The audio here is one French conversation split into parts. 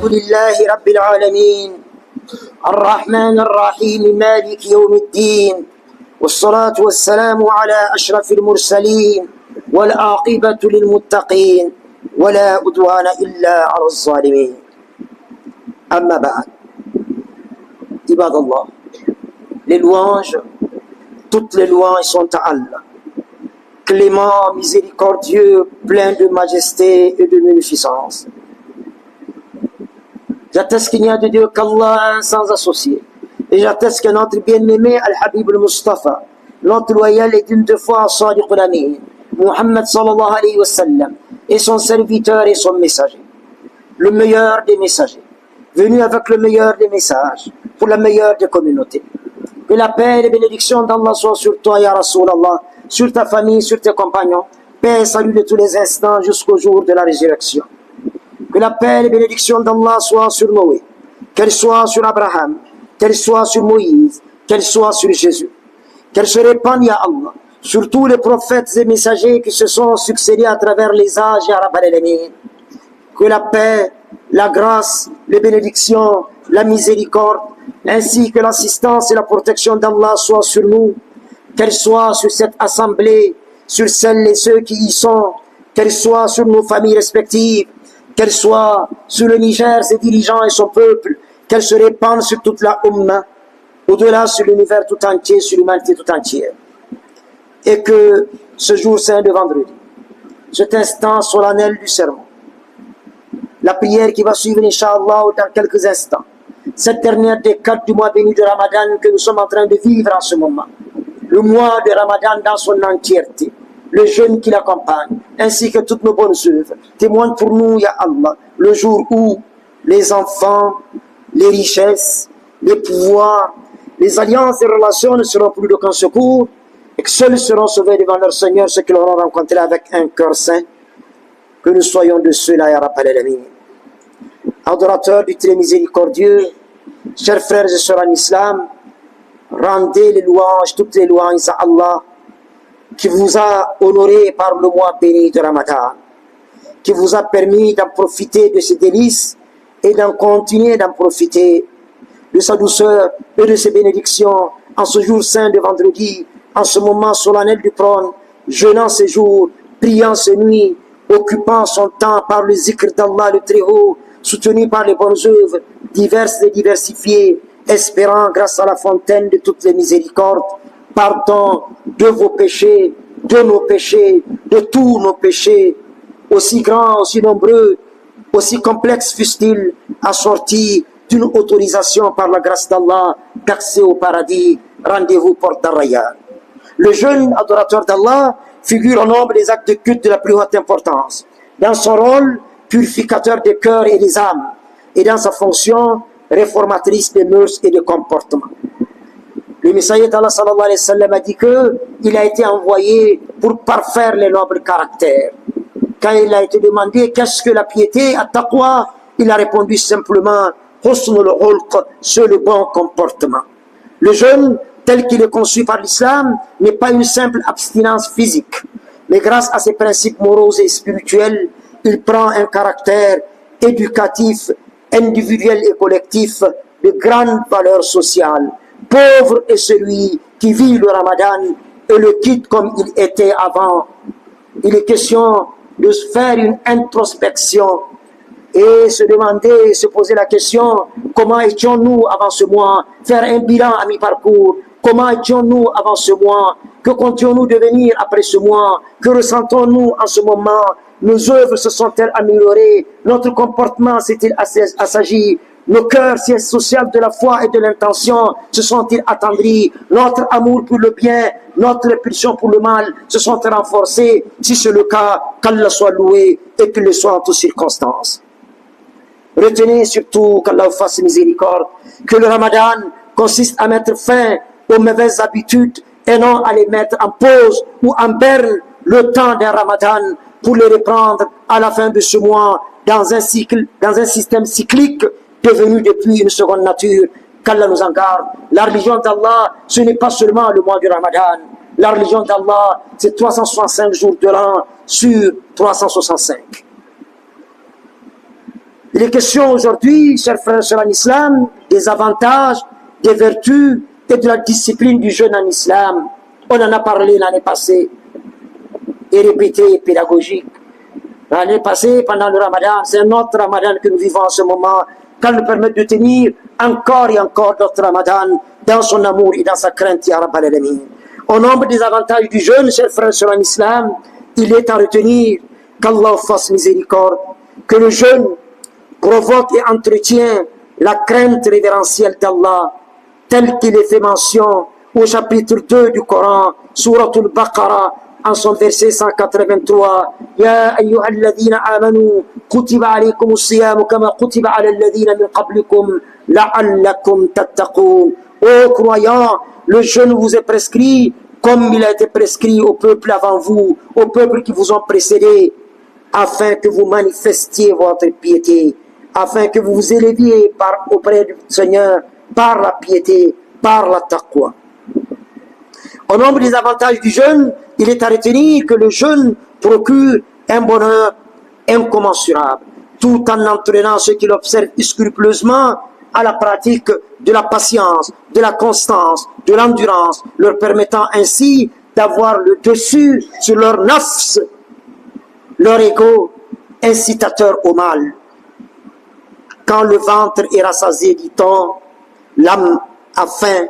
الحمد لله رب العالمين الرحمن الرحيم مالك يوم الدين والصلاة والسلام على أشرف المرسلين والعاقبة للمتقين ولا عدوان إلا على الظالمين. أما بعد، عباد الله, les louanges, toutes les louanges sont à Allah, clément, miséricordieux, plein de majesté et de munificence. J'atteste qu'il n'y a de Dieu qu'Allah sans associé. Et j'atteste que notre bien-aimé Al-Habib al-Mustafa, notre loyal et d'une deux fois Sadiq al-Amin, Muhammad sallallahu alayhi wa sallam, et son serviteur et son messager, le meilleur des messagers, venu avec le meilleur des messages, pour la meilleure des communautés. Que la paix et les bénédictions d'Allah soient sur toi, Ya Rasulallah, sur ta famille, sur tes compagnons, paix et salut de tous les instants jusqu'au jour de la résurrection. Que la paix et les bénédictions d'Allah soient sur Noé, qu'elles soient sur Abraham, qu'elles soient sur Moïse, qu'elles soient sur Jésus. Qu'elles se répandent, Ya Allah, sur tous les prophètes et messagers qui se sont succédés à travers les âges, Ya Rabbal Alamin. Que la paix, la grâce, les bénédictions, la miséricorde, ainsi que l'assistance et la protection d'Allah soient sur nous, qu'elles soient sur cette assemblée, sur celles et ceux qui y sont, qu'elles soient sur nos familles respectives, qu'elles soient sur le Niger, ses dirigeants et son peuple, qu'elles se répandent sur toute la Ummah, au-delà sur l'univers tout entier, sur l'humanité tout entière. Et que ce jour saint de vendredi, cet instant solennel du sermon, la prière qui va suivre, Inch'Allah, dans quelques instants, cette dernière décade du mois béni de Ramadan que nous sommes en train de vivre en ce moment, le mois de Ramadan dans son entièreté, le jeûne qui l'accompagne, ainsi que toutes nos bonnes œuvres, témoignent pour nous, Ya Allah, le jour où les enfants, les richesses, les pouvoirs, les alliances et relations ne seront plus d'aucun secours, et que seuls seront sauvés devant leur Seigneur ceux qui l'auront rencontré avec un cœur saint. Que nous soyons de ceux-là, Ya Rabbal Alamin. Adorateurs du très miséricordieux, chers frères et sœurs en islam, rendez les louanges, toutes les louanges à Allah, qui vous a honoré par le mois béni de Ramadan, qui vous a permis d'en profiter de ses délices et d'en continuer d'en profiter de sa douceur et de ses bénédictions en ce jour saint de vendredi, en ce moment solennel du trône, jeûnant ses jours, priant ses nuits, occupant son temps par le zikr d'Allah le Très-Haut, soutenu par les bonnes œuvres diverses et diversifiées, espérant grâce à la fontaine de toutes les miséricordes, pardon de vos péchés, de nos péchés, de tous nos péchés, aussi grands, aussi nombreux, aussi complexes fussent-ils, assortis d'une autorisation par la grâce d'Allah d'accès au paradis. Rendez-vous porte d'Arrayyan. Le jeune adorateur d'Allah figure au nombre des actes de culte de la plus haute importance, dans son rôle purificateur des cœurs et des âmes, et dans sa fonction réformatrice des mœurs et des comportements. Le messager d'Allah sallallahu alayhi wa sallam a dit qu'il a été envoyé pour parfaire les nobles caractères. Quand il a été demandé qu'est-ce que la piété, at-taqwa, il a répondu simplement husnul khulq, c'est le bon comportement. Le jeûne, tel qu'il est conçu par l'islam, n'est pas une simple abstinence physique, mais grâce à ses principes moraux et spirituels, il prend un caractère éducatif, individuel et collectif de grande valeur sociale. Pauvre est celui qui vit le Ramadan et le quitte comme il était avant. Il est question de faire une introspection et se demander, se poser la question, comment étions-nous avant ce mois? Faire un bilan à mi-parcours. Comment étions-nous avant ce mois? Que comptions-nous devenir après ce mois? Que ressentons-nous en ce moment? Nos œuvres se sont-elles améliorées? Notre comportement s'est-il assagi? Nos cœurs, sièges sociaux de la foi et de l'intention, se sont-ils attendris? Notre amour pour le bien, notre répulsion pour le mal, se sont-elles renforcés? Si c'est le cas, qu'Allah soit loué et qu'il le soit en toutes circonstances. Retenez surtout qu'Allah vous fasse miséricorde, que le Ramadan consiste à mettre fin aux mauvaises habitudes et non à les mettre en pause ou en berne le temps d'un Ramadan pour les reprendre à la fin de ce mois dans un cycle, dans un système cyclique devenu depuis une seconde nature. Qu'Allah nous en garde. La religion d'Allah, ce n'est pas seulement le mois du Ramadan. La religion d'Allah, c'est 365 jours de l'an sur 365. Il Il est question aujourd'hui, chers frères et sœurs en islam, des avantages, des vertus et de la discipline du jeûne en islam. On en a parlé l'année passée et répété pédagogique. L'année passée, pendant le Ramadan, c'est un autre Ramadan que nous vivons en ce moment, qu'elle nous permet de tenir encore et encore d'autres Ramadan dans son amour et dans sa crainte, ya Rabbal Alamin. Au nombre des avantages du jeûne, chers frères et sœurs en islam, il est à retenir qu'Allah fasse miséricorde, que le jeûne provoque et entretient la crainte révérentielle d'Allah, tel qu'il est fait mention au chapitre 2 du Coran, Surat al-Baqarah, en son verset 183. Ya ayyuhalladhina amanu, kutiba alaykum as-siyam kama kutiba ala alladhina min qablikum la'allakum tattaqun. Ô croyants, le jeûne vous est prescrit comme il a été prescrit au peuple avant vous, aux peuples qui vous ont précédés, afin que vous manifestiez votre piété, afin que vous vous éleviez auprès du Seigneur par la piété, par la taqwa. Au nombre des avantages du jeûne, il est à retenir que le jeûne procure un bonheur incommensurable, tout en entraînant ceux qui l'observent scrupuleusement à la pratique de la patience, de la constance, de l'endurance, leur permettant ainsi d'avoir le dessus sur leur nafs, leur ego incitateur au mal. Quand le ventre est rassasié, dit-on, l'âme a faim.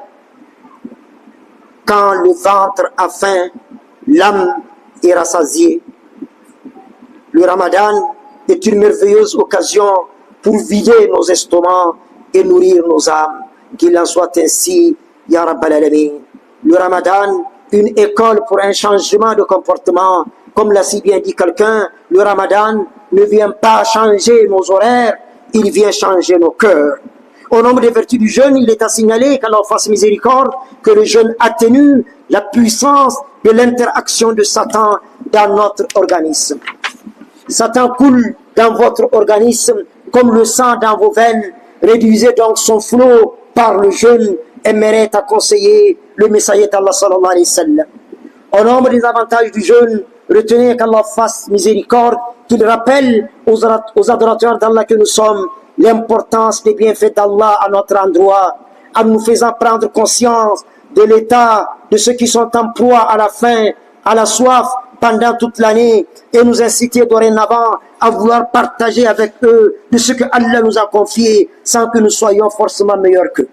Quand le ventre a faim, l'âme est rassasiée. Le Ramadan est une merveilleuse occasion pour vider nos estomacs et nourrir nos âmes. Qu'il en soit ainsi, ya Rabbal Alamin. Le Ramadan, une école pour un changement de comportement. Comme l'a si bien dit quelqu'un, le Ramadan ne vient pas changer nos horaires, il vient changer nos cœurs. Au nombre des vertus du jeûne, il est à signaler qu'Allah fasse miséricorde, que le jeûne atténue la puissance de l'interaction de Satan dans notre organisme. Satan coule dans votre organisme comme le sang dans vos veines. Réduisez donc son flot par le jeûne et mérite à conseiller le messager d'Allah sallallahu alayhi wa sallam. Au nombre des avantages du jeûne, retenez qu'Allah fasse miséricorde, qu'il rappelle aux adorateurs d'Allah que nous sommes l'importance des bienfaits d'Allah à notre endroit, en nous faisant prendre conscience de l'état de ceux qui sont en proie à la faim, à la soif pendant toute l'année, et nous inciter dorénavant à vouloir partager avec eux de ce que Allah nous a confié, sans que nous soyons forcément meilleurs qu'eux.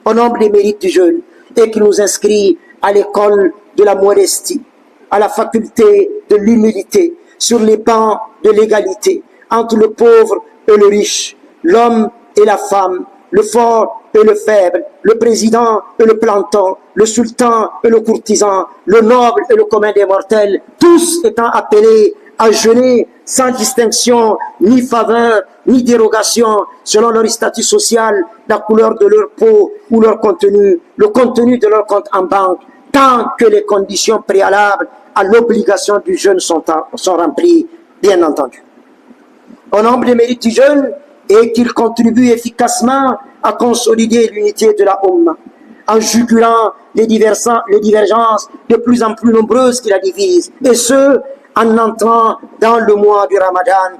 Au nombre des mérites du jeûne, et qui nous inscrit à l'école de la modestie, à la faculté de l'humilité, sur les bancs de l'égalité, entre le pauvre et le riche, l'homme et la femme, le fort et le faible, le président et le planton, le sultan et le courtisan, le noble et le commun des mortels, tous étant appelés à jeûner sans distinction, ni faveur, ni dérogation, selon leur statut social, la couleur de leur peau ou leur contenu, le contenu de leur compte en banque, tant que les conditions préalables à l'obligation du jeûne sont remplies, bien entendu. Au nombre des mérites du jeûne, et qu'il contribue efficacement à consolider l'unité de la Ummah, en jugulant les divergences de plus en plus nombreuses qui la divisent, et ce, en entrant dans le mois du Ramadan,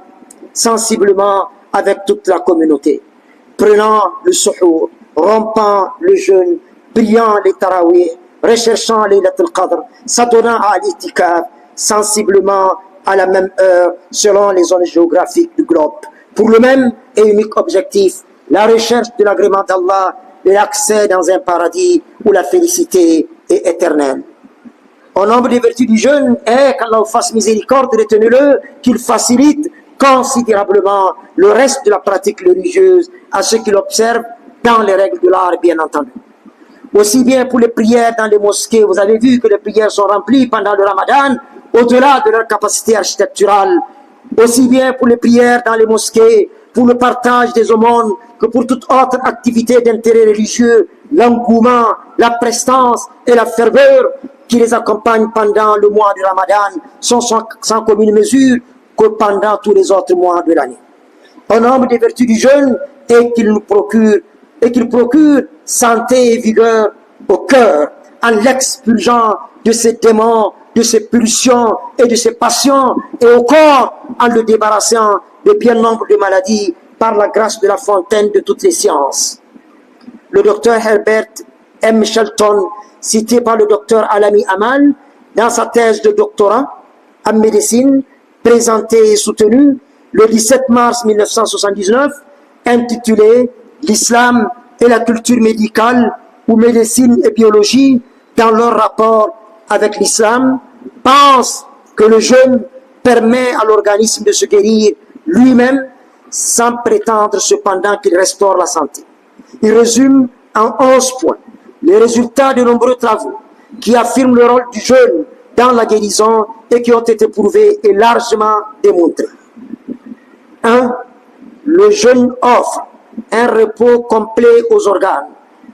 sensiblement avec toute la communauté, prenant le suhour, rompant le jeûne, priant les tarawih, recherchant les Laylatul Qadr, s'adonnant à l'itikaf, sensiblement à la même heure, selon les zones géographiques du globe, pour le même et unique objectif, la recherche de l'agrément d'Allah et l'accès dans un paradis où la félicité est éternelle. Au nombre des vertus du jeûne est qu'Allah fasse miséricorde, retenez-le, qu'il facilite considérablement le reste de la pratique religieuse à ceux qui l'observent dans les règles de l'art, bien entendu. Aussi bien pour les prières dans les mosquées, vous avez vu que les prières sont remplies pendant le Ramadan, au-delà de leur capacité architecturale. Aussi bien pour les prières dans les mosquées, pour le partage des aumônes, que pour toute autre activité d'intérêt religieux, l'engouement, la prestance et la ferveur qui les accompagnent pendant le mois du Ramadan sont sans commune mesure que pendant tous les autres mois de l'année. Au nombre des vertus du jeûne est qu'il procure santé et vigueur au cœur, en l'expulsant de ses démons, de ses pulsions et de ses passions, et au corps en le débarrassant de bien nombre de maladies par la grâce de la fontaine de toutes les sciences. Le docteur Herbert M. Shelton, cité par le docteur Alami Amal dans sa thèse de doctorat en médecine, présentée et soutenue le 17 mars 1979, intitulée L'islam et la culture médicale ou médecine et biologie dans leur rapport avec l'islam, pense que le jeûne permet à l'organisme de se guérir lui-même sans prétendre cependant qu'il restaure la santé. Il résume en 11 points les résultats de nombreux travaux qui affirment le rôle du jeûne dans la guérison et qui ont été prouvés et largement démontrés. 1. Le jeûne offre un repos complet aux organes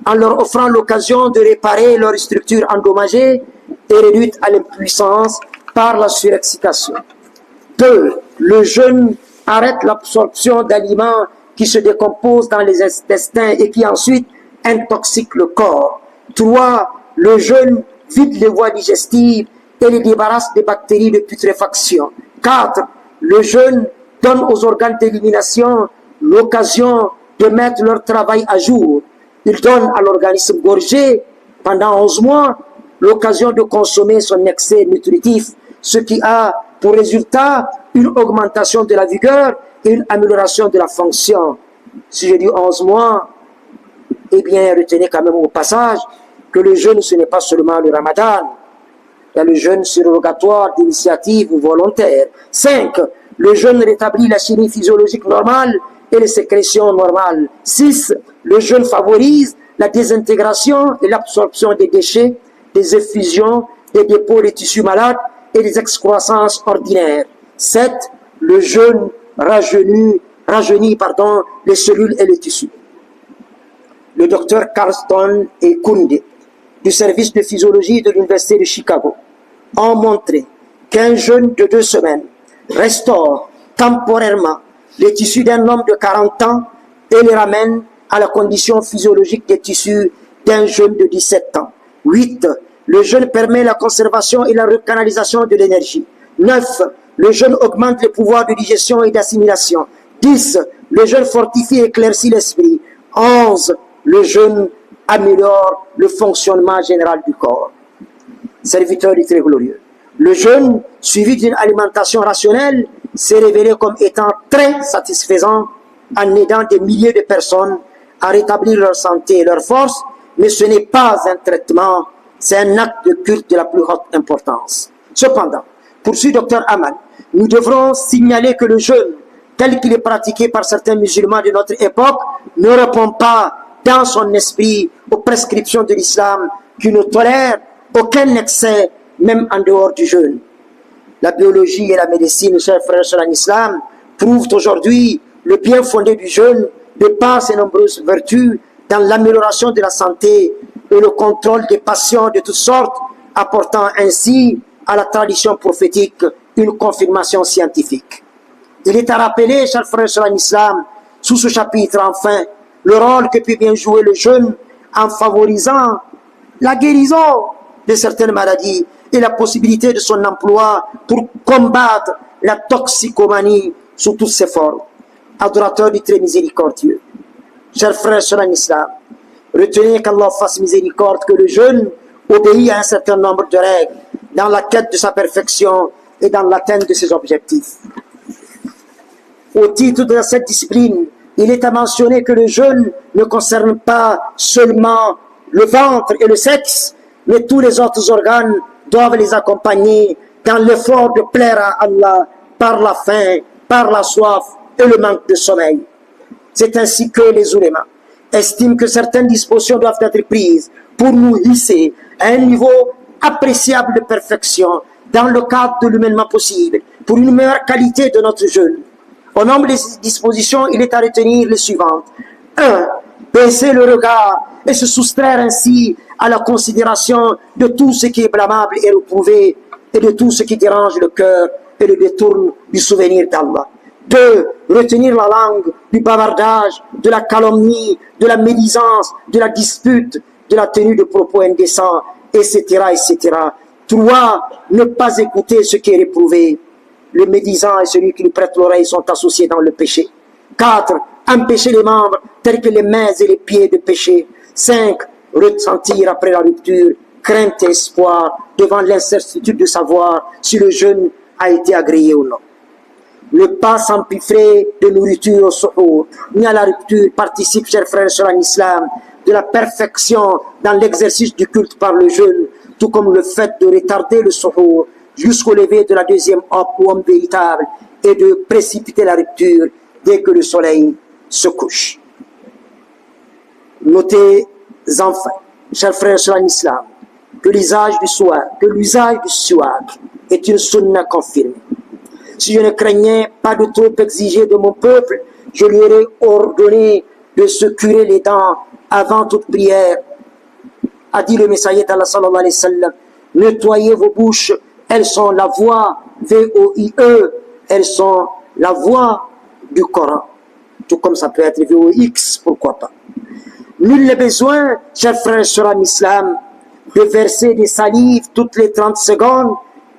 en leur offrant l'occasion de réparer leurs structures endommagées et réduites à l'impuissance par la surexcitation. 2. Le jeûne arrête l'absorption d'aliments qui se décomposent dans les intestins et qui ensuite intoxiquent le corps. 3. Le jeûne vide les voies digestives et les débarrasse des bactéries de putréfaction. 4. Le jeûne donne aux organes d'élimination l'occasion de mettre leur travail à jour. Il donne à l'organisme gorgé, pendant 11 mois, l'occasion de consommer son excès nutritif, ce qui a pour résultat une augmentation de la vigueur et une amélioration de la fonction. Si je dis 11 mois, eh bien, retenez quand même au passage que le jeûne, ce n'est pas seulement le ramadan. Il y a le jeûne surrogatoire d'initiative ou volontaire. 5. Le jeûne rétablit la chimie physiologique normale et les sécrétions normales. 6. Le jeûne favorise la désintégration et l'absorption des déchets, des effusions, des dépôts des tissus malades et des excroissances ordinaires. 7. Le jeûne rajeunit les cellules et les tissus. Le docteur Carlston et Kunde du service de physiologie de l'Université de Chicago ont montré qu'un jeûne de 2 semaines restaure temporairement les tissus d'un homme de 40 ans et les ramène à la condition physiologique des tissus d'un jeune de 17 ans. 8. Le jeûne permet la conservation et la recanalisation de l'énergie. 9. Le jeûne augmente les pouvoirs de digestion et d'assimilation. 10. Le jeûne fortifie et éclaircit l'esprit. 11. Le jeûne améliore le fonctionnement général du corps. Serviteur du très glorieux. Le jeûne, suivi d'une alimentation rationnelle, s'est révélé comme étant très satisfaisant en aidant des milliers de personnes à rétablir leur santé et leur force, mais ce n'est pas un traitement, c'est un acte de culte de la plus haute importance. Cependant, poursuit Dr Amal, nous devrons signaler que le jeûne, tel qu'il est pratiqué par certains musulmans de notre époque, ne répond pas dans son esprit aux prescriptions de l'islam qui ne tolèrent aucun excès, même en dehors du jeûne. La biologie et la médecine, chers frères en islam, prouvent aujourd'hui le bien fondé du jeûne de par ses nombreuses vertus dans l'amélioration de la santé et le contrôle des passions de toutes sortes, apportant ainsi à la tradition prophétique une confirmation scientifique. Il est à rappeler, chers frères en islam, sous ce chapitre enfin, le rôle que peut bien jouer le jeûne en favorisant la guérison de certaines maladies et la possibilité de son emploi pour combattre la toxicomanie sous toutes ses formes. Adorateurs du très miséricordieux, chers frères en islam, retenez qu'Allah fasse miséricorde, que le jeûne obéit à un certain nombre de règles dans la quête de sa perfection et dans l'atteinte de ses objectifs. Au titre de cette discipline, il est à mentionner que le jeûne ne concerne pas seulement le ventre et le sexe, mais tous les autres organes doivent les accompagner dans l'effort de plaire à Allah par la faim, par la soif et le manque de sommeil. C'est ainsi que les ulémas estiment que certaines dispositions doivent être prises pour nous hisser à un niveau appréciable de perfection dans le cadre de l'humainement possible, pour une meilleure qualité de notre jeûne. Au nombre des dispositions, il est à retenir les suivantes. 1. Baisser le regard et se soustraire ainsi à la considération de tout ce qui est blâmable et réprouvé et de tout ce qui dérange le cœur et le détourne du souvenir d'Allah. 2. Retenir la langue du bavardage, de la calomnie, de la médisance, de la dispute, de la tenue de propos indécents, etc., etc. 3. Ne pas écouter ce qui est réprouvé. Le médisant et celui qui lui prête l'oreille sont associés dans le péché. 4. empêcher les membres tels que les mains et les pieds de péché. 5. Ressentir après la rupture crainte et espoir devant l'incertitude de savoir si le jeûne a été agréé ou non. Ne pas s'empiffrer de nourriture au suhour, ni à la rupture, participe, chers frères et sœurs en islam, de la perfection dans l'exercice du culte par le jeûne, tout comme le fait de retarder le suhour jusqu'au lever de la deuxième homme véritable et de précipiter la rupture dès que le soleil se couche. Notez enfin, chers frères et sœurs en islam, que l'usage du siwak est une sunna confirmée. Si je ne craignais pas de trop exiger de mon peuple, je lui aurais ordonné de se curer les dents avant toute prière. A dit le messager d'Allah sallallahu alayhi wa sallam, nettoyez vos bouches, elles sont la voix, V-O-I-E, elles sont la voix du Coran. Tout comme ça peut être V-O-X, pourquoi pas. Nul n'est besoin, chers frères et sœurs en islam, de verser des salives toutes les 30 secondes,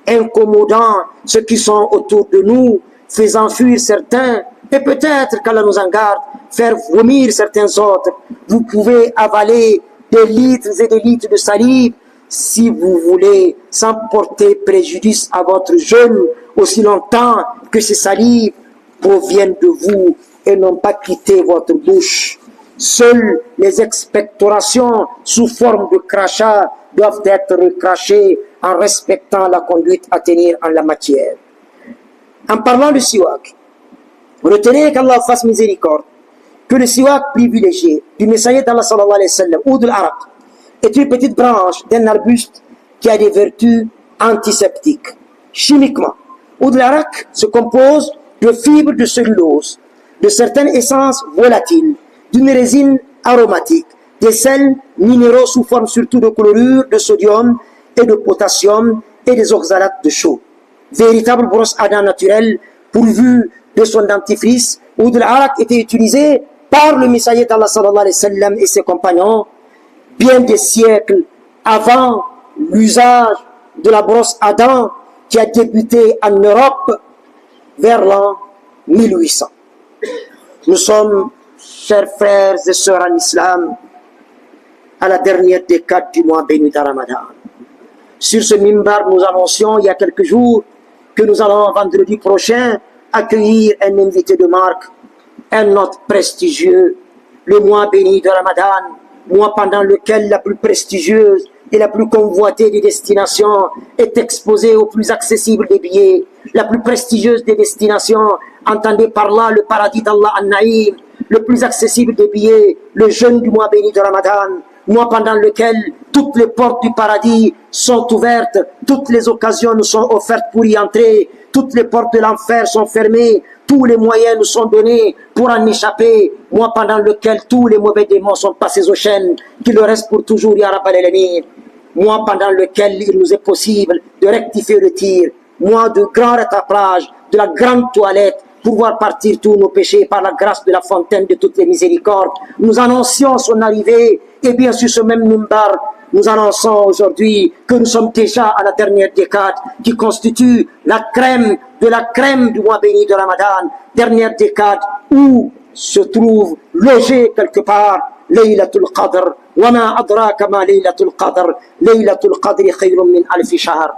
incommodant ceux qui sont autour de nous, faisant fuir certains, et peut-être qu'Allah nous en garde, faire vomir certains autres. Vous pouvez avaler des litres et des litres de salive si vous voulez, sans porter préjudice à votre jeûne, aussi longtemps que ces salives proviennent de vous et n'ont pas quitté votre bouche. Seules les expectorations sous forme de crachat doivent être recrachées en respectant la conduite à tenir en la matière. En parlant du siwak, retenez qu'Allah fasse miséricorde, que le siwak privilégié du messager d'Allah sallallahu alayhi wa sallam, ou de l'arak, est une petite branche d'un arbuste qui a des vertus antiseptiques. Chimiquement, ou de l'arak se compose de fibres de cellulose, de certaines essences volatiles, d'une résine aromatique, des sels minéraux sous forme surtout de chlorure, de sodium et de potassium et des oxalates de chaux. Véritable brosse à dents naturelle pourvue de son dentifrice, où de l'arak était utilisé par le messager d'Allah sallallahu alayhi wa sallam et ses compagnons bien des siècles avant l'usage de la brosse à dents qui a débuté en Europe vers l'an 1800. Nous sommes, chers frères et sœurs en islam, à la dernière décade du mois béni de Ramadan. Sur ce mimbar, nous annoncions il y a quelques jours que nous allons vendredi prochain accueillir un invité de marque, un hôte prestigieux, le mois béni de Ramadan, mois pendant lequel la plus prestigieuse et la plus convoitée des destinations est exposée au plus accessible des billets, la plus prestigieuse des destinations, entendez par là le paradis d'Allah An-Naïm, le plus accessible des billets, le jeûne du mois béni de Ramadan, mois pendant lequel toutes les portes du paradis sont ouvertes, toutes les occasions nous sont offertes pour y entrer, toutes les portes de l'enfer sont fermées, tous les moyens nous sont donnés pour en échapper, mois pendant lequel tous les mauvais démons sont passés aux chaînes, qu'il reste pour toujours, Ya Rabbal Alamin, mois pendant lequel il nous est possible de rectifier le tir, mois de grand rattrapage, de la grande toilette, pour voir partir tous nos péchés par la grâce de la fontaine de toutes les miséricordes. Nous annoncions son arrivée, et bien sur ce même mimbar, nous annonçons aujourd'hui que nous sommes déjà à la dernière décade qui constitue la crème de la crème du mois béni de Ramadan, dernière décade où se trouve logé quelque part Laylatul Qadr. Wa ma adraka ma Laylatul Qadr. Laylatul Qadri khayrun min alfi shahr.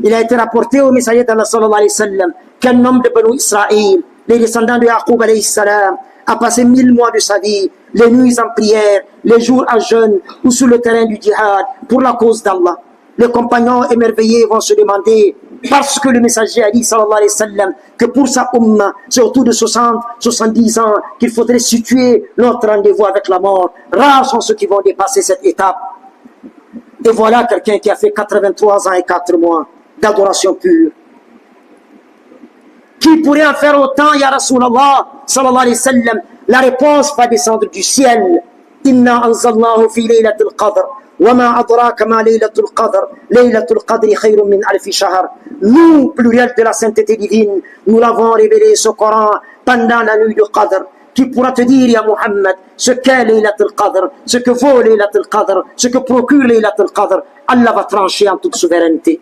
Il a été rapporté au messager d'Allah sallallahu alayhi wa sallam qu'un homme de Banu Israël, les descendants de Yaqub alayhi salam, a passé 1000 mois de sa vie, les nuits en prière, les jours à jeûne ou sur le terrain du djihad pour la cause d'Allah. Les compagnons émerveillés vont se demander, parce que le messager a dit sallallahu alayhi wa sallam que pour sa umma, c'est autour de 60, 70 ans qu'il faudrait situer notre rendez-vous avec la mort. Rares sont ceux qui vont dépasser cette étape. Et voilà quelqu'un qui a fait 83 ans et 4 mois d'adoration pure. Qui pourrait en faire autant, ya Rasulallah, sallallahu alayhi wa sallam? La réponse va descendre du ciel. Inna anzalnahu fi laylatul qadr. Wa ma adraka ma laylatul qadr. Laylatul qadri khayrun min alfi shahr. Nous, pluriel de la sainteté divine, nous l'avons révélé ce Coran pendant la nuit du Qadr. Qui pourra te dire, ya Muhammad, ce qu'est Laylatul Qadr, ce que vaut Laylatul Qadr, ce que procure Laylatul Qadr. Allah va trancher en toute souveraineté.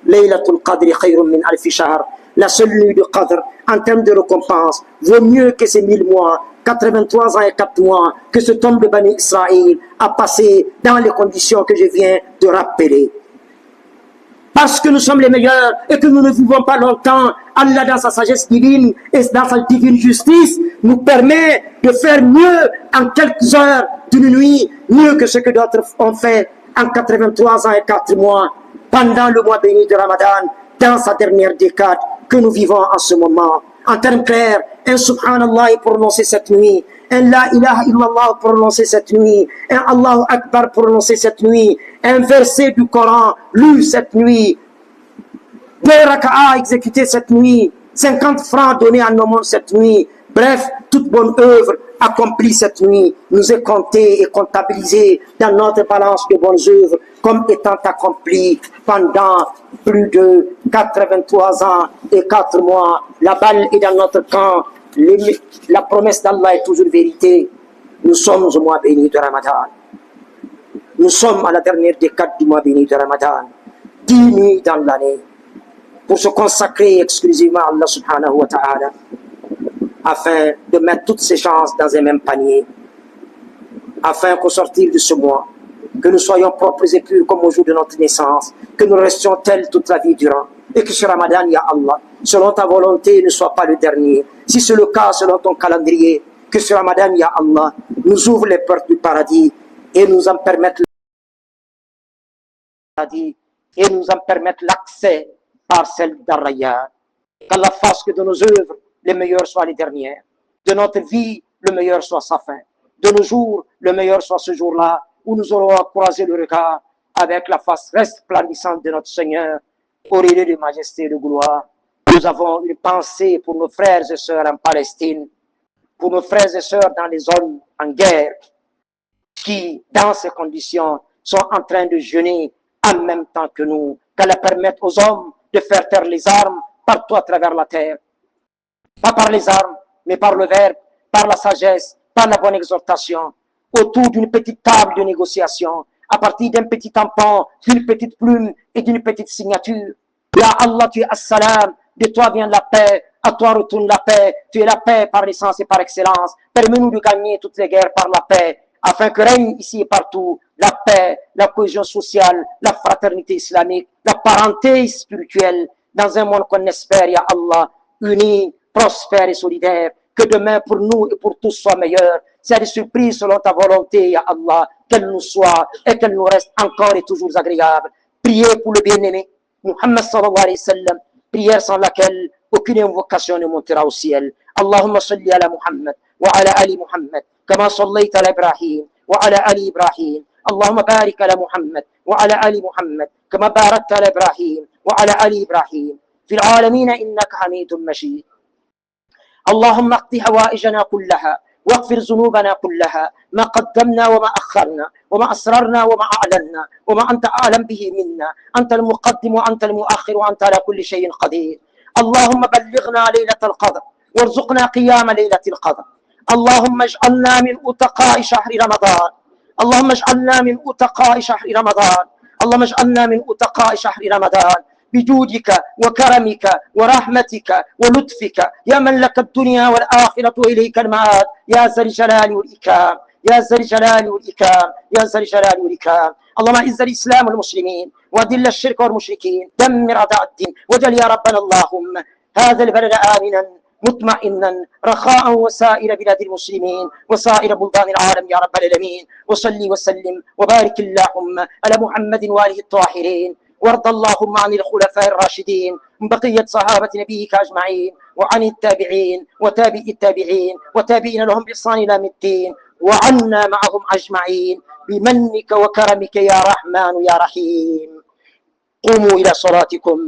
Laylatul Qadri khayrun min alfi shahr. La seule nuit de Qadr, en termes de récompense, vaut mieux que ces 1000 mois, 83 ans et 4 mois, que ce tombe de Bani Israël a passé dans les conditions que je viens de rappeler. Parce que nous sommes les meilleurs et que nous ne vivons pas longtemps, Allah dans sa sagesse divine et dans sa divine justice nous permet de faire mieux en quelques heures d'une nuit, mieux que ce que d'autres ont fait en 83 ans et 4 mois, pendant le mois béni de Ramadan, dans sa dernière décade que nous vivons en ce moment. En termes clairs, un Subhanallah est prononcé cette nuit, un La ilaha illallah prononcé cette nuit, un Allahu Akbar prononcé cette nuit, un verset du Coran lu cette nuit, 2 raka'a exécutés cette nuit, 50 francs donnés en aumône cette nuit. Bref, toute bonne œuvre accomplie cette nuit nous est comptée et comptabilisée dans notre balance de bonnes œuvres comme étant accomplie pendant plus de 83 ans et 4 mois. La balle est dans notre camp. La promesse d'Allah est toujours vérité. Nous sommes au mois béni de Ramadan. Nous sommes à la dernière décade du mois béni de Ramadan. 10 nuits dans l'année pour se consacrer exclusivement à Allah subhanahu wa ta'ala, afin de mettre toutes ces chances dans un même panier, afin qu'au sortir de ce mois, que nous soyons propres et purs comme au jour de notre naissance, que nous restions tels toute la vie durant, et que ce Ramadan, ya Allah, selon ta volonté, ne soit pas le dernier. Si c'est le cas, selon ton calendrier, que ce Ramadan, ya Allah, nous ouvre les portes du paradis et nous en permette l'accès par celle d'Ar-Rayyan. Qu'Allah fasse que de nos œuvres, les meilleures soient les dernières. De notre vie, le meilleur soit sa fin. De nos jours, le meilleur soit ce jour-là où nous aurons croisé le regard avec la face resplendissante de notre Seigneur, auréolé de majesté et de gloire. Nous avons une pensée pour nos frères et sœurs en Palestine, pour nos frères et sœurs dans les zones en guerre, qui, dans ces conditions, sont en train de jeûner en même temps que nous. Qu'Allah permette aux hommes de faire taire les armes partout à travers la terre. Pas par les armes, mais par le verbe, par la sagesse, par la bonne exhortation, autour d'une petite table de négociation, à partir d'un petit tampon, d'une petite plume et d'une petite signature. Ya Allah, tu es As-Salam, de toi vient la paix, à toi retourne la paix, tu es la paix par essence et par excellence. Permets-nous de gagner toutes les guerres par la paix, afin que règne ici et partout la paix, la cohésion sociale, la fraternité islamique, la parenté spirituelle, dans un monde qu'on espère, ya Allah, uni, prospère et solidaire, que demain pour nous et pour tous soit meilleur. C'est des surprises selon ta volonté, ya Allah, qu'elle nous soit et qu'elle nous reste encore et toujours agréable. Priez pour le bien-aimé, Muhammad sallallahu alayhi wa sallam, prière sans laquelle aucune invocation ne montera au ciel. Allahumma salli ala Muhammad wa ala ali Muhammad, kama sallayta ala Ibrahim wa ala ali Ibrahim. Allahumma barik ala Muhammad wa ala ali Muhammad, kama barakta ala Ibrahim wa ala ali Ibrahim. في العالمين إنك حميد مجيد. اللهم اقض حوائجنا كلها واغفر ذنوبنا كلها، ما قدمنا وما أخرنا وما أسررنا وما أعلنا وما أنت أعلم به منا. أنت المقدم وأنت المؤخر وأنت على كل شيء قدير. اللهم بلغنا ليلة القدر وارزقنا قيام ليلة القدر. اللهم اجعلنا من أتقاء شهر رمضان. اللهم اجعلنا من أتقاء شهر رمضان. اللهم اجعلنا من أتقاء شهر رمضان بجودك وكرمك ورحمتك ولطفك يا من لك الدنيا والآخرة إليك المآب يا ذا الجلال والإكرام يا ذا الجلال والإكرام يا ذا الجلال والإكرام. اللهم أعز الإسلام والمسلمين وأذل الشرك والمشركين، دمر أعداء الدين، واجعل يا ربنا اللهم هذا البلد آمنا مطمئنا رخاء وسائر بلاد المسلمين وسائر بلدان العالم يا رب العالمين. وصلي وسلم وبارك اللهم على محمد وآله الطاهرين، وارض اللهم عن الخلفاء الراشدين من بقية صحابة نبيك أجمعين، وعن التابعين وتابع التابعين وتابعين لهم بإحسان إلى يوم الدين، وعنا معهم أجمعين بمنك وكرمك يا رحمن يا رحيم. قوموا إلى صلاتكم